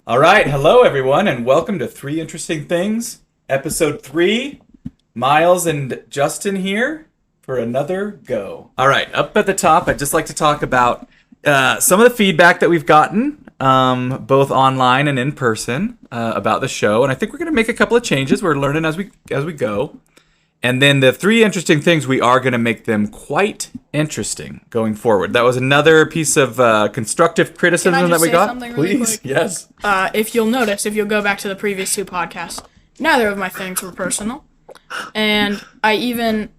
All right, hello everyone, and welcome to Three Interesting Things, episode 3. Miles and Justin here for another go. All right, up at the top, I'd just like to talk about some of the feedback that we've gotten, both online and in person, about the show. And I think we're going to make a couple of changes. We're learning as we go. And then the 3 interesting things, we are going to make them quite interesting going forward. That was another piece of constructive criticism that we got. Really Please, quick? yes. If you'll notice, if you'll go back to the previous 2 podcasts, neither of my things were personal. And I'm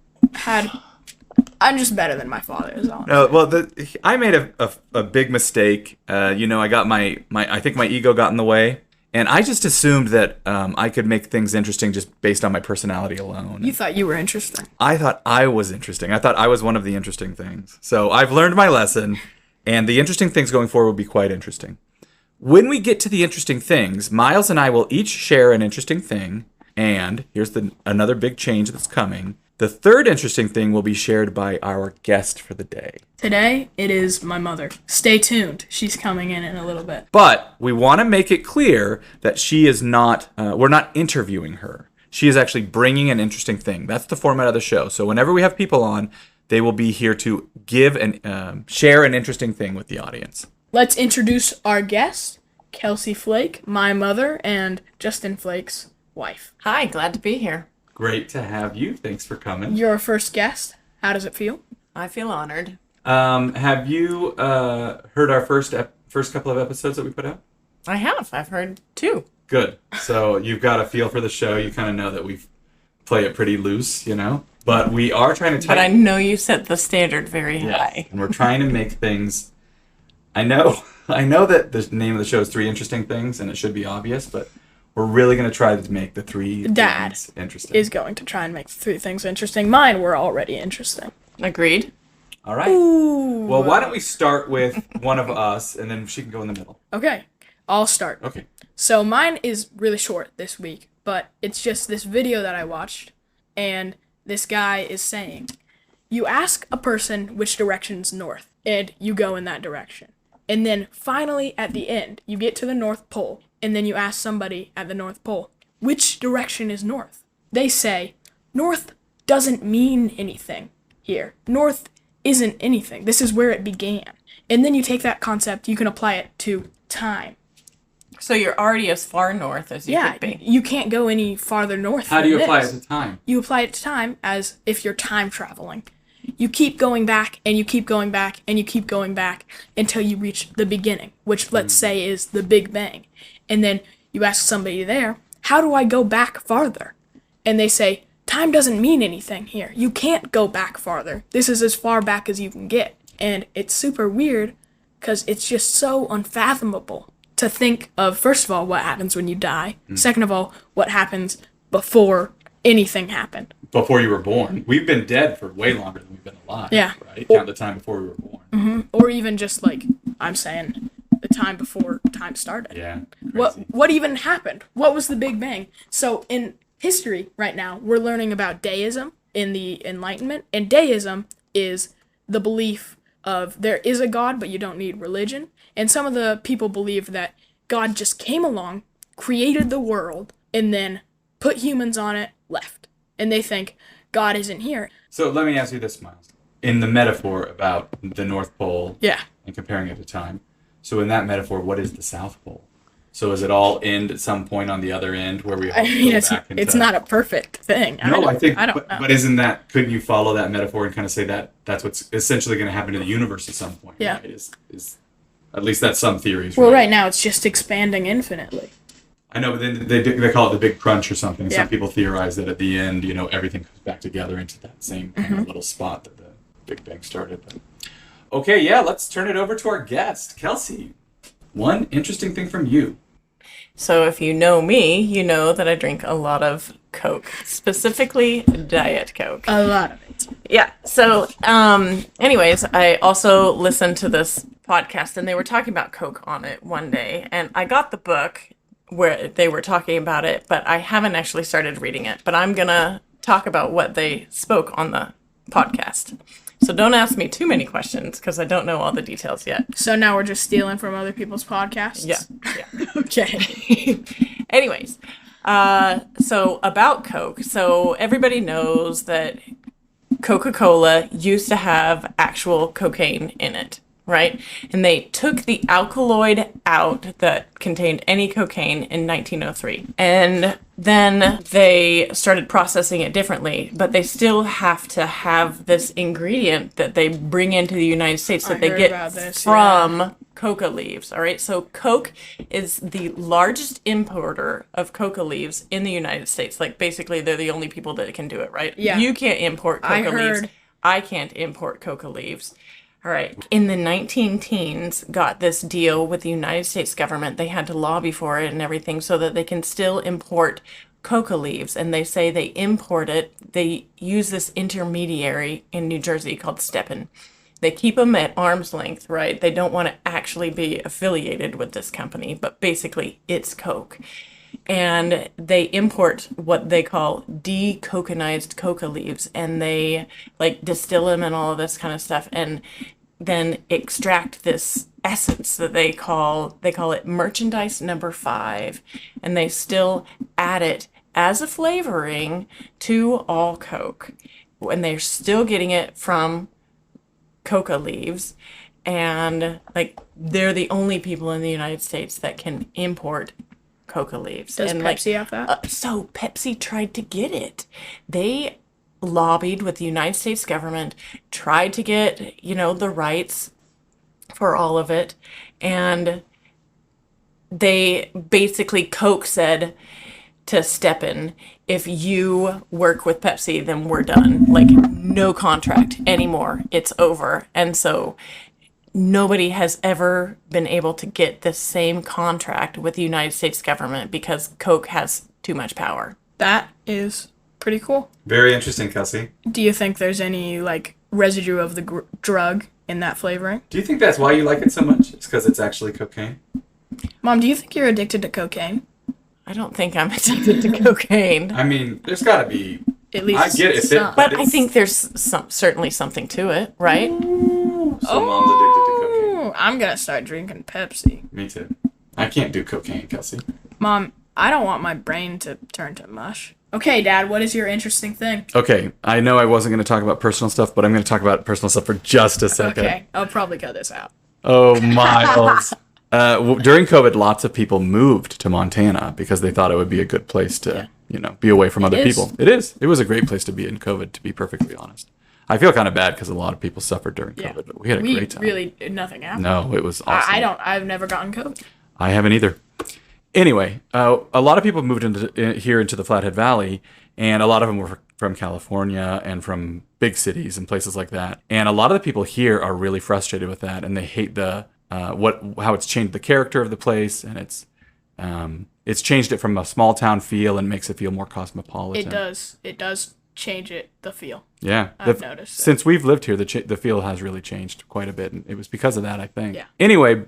just better than my father is on. No, well, I made a big mistake. I got I think my ego got in the way. And I just assumed that I could make things interesting just based on my personality alone. You thought you were interesting. I thought I was interesting. I thought I was one of the interesting things. So I've learned my lesson, and the interesting things going forward will be quite interesting. When we get to the interesting things, Miles and I will each share an interesting thing, and here's another big change that's coming. The third interesting thing will be shared by our guest for the day. Today, it is my mother. Stay tuned. She's coming in a little bit. But we want to make it clear that she is not, we're not interviewing her. She is actually bringing an interesting thing. That's the format of the show. So whenever we have people on, they will be here to give and share an interesting thing with the audience. Let's introduce our guest, Kelsey Flake, my mother, and Justin Flake's wife. Hi, glad to be here. Great to have you. Thanks for coming. You're our first guest. How does it feel? I feel honored. Have you heard our first couple of episodes that we put out? I have. I've heard 2. Good. So you've got a feel for the show. You kind of know that we play it pretty loose, But we are trying to But I know you set the standard very high. And we're trying to make things... I know that the name of the show is 3 Interesting Things, and it should be obvious, but... We're really going to try to make the 3 things interesting. Is going to try and make the 3 things interesting. Mine were already interesting. Agreed. All right. Ooh. Well, why don't we start with one of us, and then she can go in the middle. Okay, I'll start. Okay. So mine is really short this week, but it's just this video that I watched, and this guy is saying, you ask a person which direction's north, and you go in that direction. And then finally, at the end, you get to the North Pole, and then you ask somebody at the North Pole, which direction is north? They say, north doesn't mean anything here. North isn't anything. This is where it began. And then you take that concept, you can apply it to time. So you're already as far north as you could be. You can't go any farther north. How do you apply it to time? You apply it to time as if you're time traveling. You keep going back, and you keep going back, and you keep going back until you reach the beginning, which let's say is the Big Bang. And then you ask somebody there, how do I go back farther? And they say, time doesn't mean anything here. You can't go back farther. This is as far back as you can get. And it's super weird because it's just so unfathomable to think of, first of all, what happens when you die. Second of all, what happens before anything happened. Before you were born. We've been dead for way longer than we've been alive. Yeah. Right? Count the time before we were born. Mm-hmm. Or even just like, I'm saying, the time before time started. Yeah. Crazy. What even happened? What was the Big Bang? So in history right now, we're learning about deism in the Enlightenment. And deism is the belief of there is a God, but you don't need religion. And some of the people believe that God just came along, created the world, and then put humans on it, left. And they think God isn't here. So let me ask you this, Miles. In the metaphor about the North Pole and comparing it to time, so in that metaphor, what is the South Pole? So is it all end at some point on the other end where we all go back into... It's not a perfect thing. I don't know. But isn't that, couldn't you follow that metaphor and kind of say that that's what's essentially going to happen to the universe at some point? Yeah. Right? Is at least that's some theories. Well, right now it's just expanding infinitely. I know, but then they call it the Big Crunch or something. Yeah. Some people theorize that at the end, everything comes back together into that same kind of little spot that the Big Bang started. But... Okay, yeah, let's turn it over to our guest, Kelsey. One interesting thing from you. So if you know me, you know that I drink a lot of Coke, specifically Diet Coke. A lot of it. Yeah. So, anyways, I also listened to this podcast, and they were talking about Coke on it one day, and I got the book where they were talking about it, but I haven't actually started reading it. But I'm gonna talk about what they spoke on the podcast. So don't ask me too many questions because I don't know all the details yet. So now we're just stealing from other people's podcasts? Yeah. Okay. Anyways, so about Coke. So everybody knows that Coca-Cola used to have actual cocaine in it, right? And they took the alkaloid out that contained any cocaine in 1903. And then they started processing it differently, but they still have to have this ingredient that they bring into the United States that they get from coca leaves, all right? So Coke is the largest importer of coca leaves in the United States. Like, basically, they're the only people that can do it, right? Yeah. You can't import coca leaves. I can't import coca leaves. All right. In the 19-teens, got this deal with the United States government. They had to lobby for it and everything so that they can still import coca leaves. And they say they import it. They use this intermediary in New Jersey called Stepan. They keep them at arm's length, right? They don't want to actually be affiliated with this company, but basically it's Coke. And they import what they call decoconized coca leaves, and they like distill them and all of this kind of stuff, and then extract this essence that they call it merchandise number 5, and they still add it as a flavoring to all Coke, and they're still getting it from coca leaves, and like they're the only people in the United States that can import coca leaves. Does and Pepsi have that? So Pepsi tried to get it. They lobbied with the United States government, tried to get, the rights for all of it, and they basically, Coke said to Stepan, if you work with Pepsi, then we're done. Like, no contract anymore. It's over. And so nobody has ever been able to get the same contract with the United States government because Coke has too much power. That is pretty cool. Very interesting, Kelsey. Do you think there's any, residue of the drug in that flavoring? Do you think that's why you like it so much? It's because it's actually cocaine? Mom, do you think you're addicted to cocaine? I don't think I'm addicted to cocaine. I mean, there's got to be. At least I get it. But I think there's certainly something to it, right? So mom's addicted to cocaine. I'm going to start drinking Pepsi. Me too. I can't do cocaine, Kelsey. Mom, I don't want my brain to turn to mush. Okay, Dad, what is your interesting thing? Okay, I know I wasn't going to talk about personal stuff, but I'm going to talk about personal stuff for just a second. Okay, I'll probably cut this out. Oh, Miles. During COVID, lots of people moved to Montana because they thought it would be a good place to, be away from other people. It is. It was a great place to be in COVID, to be perfectly honest. I feel kind of bad because a lot of people suffered during COVID, but we had a great time. Really, nothing happened. No, it was awesome. I've never gotten COVID. I haven't either. Anyway, a lot of people moved here into the Flathead Valley, and a lot of them were from California and from big cities and places like that. And a lot of the people here are really frustrated with that, and they hate how it's changed the character of the place, and it's changed it from a small town feel and makes it feel more cosmopolitan. It does change the feel. Yeah, I've noticed. Since we've lived here, the feel has really changed quite a bit, and it was because of that, I think. Yeah. Anyway,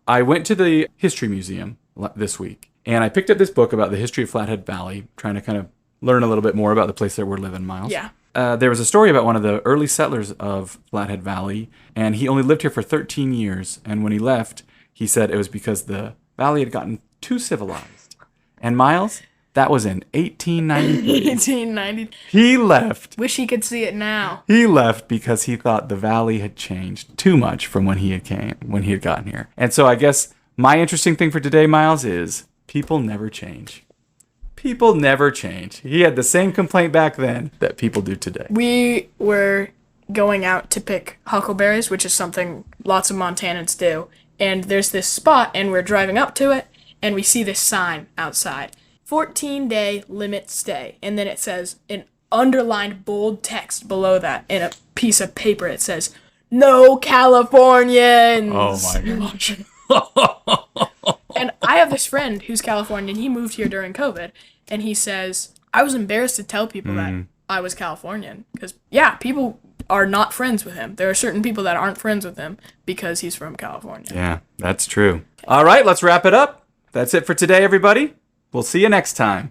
I went to the History Museum this week, and I picked up this book about the history of Flathead Valley, trying to kind of learn a little bit more about the place that we're living, Miles. Yeah. There was a story about one of the early settlers of Flathead Valley, and he only lived here for 13 years, and when he left, he said it was because the valley had gotten too civilized. And Miles, that was in 1893. 1890. He left. Wish he could see it now. He left because he thought the valley had changed too much from when he had gotten here. And so I guess my interesting thing for today, Miles, is people never change. People never change. He had the same complaint back then that people do today. We were going out to pick huckleberries, which is something lots of Montanans do. And there's this spot, and we're driving up to it, and we see this sign outside. 14-day limit stay. And then it says, in underlined bold text below that, in a piece of paper, it says, "No Californians!" Oh my gosh. And I have this friend who's Californian. He moved here during COVID, and he says, I was embarrassed to tell people that I was Californian. Because, people are not friends with him. There are certain people that aren't friends with him because he's from California. Yeah, that's true. All right, let's wrap it up. That's it for today, everybody. We'll see you next time.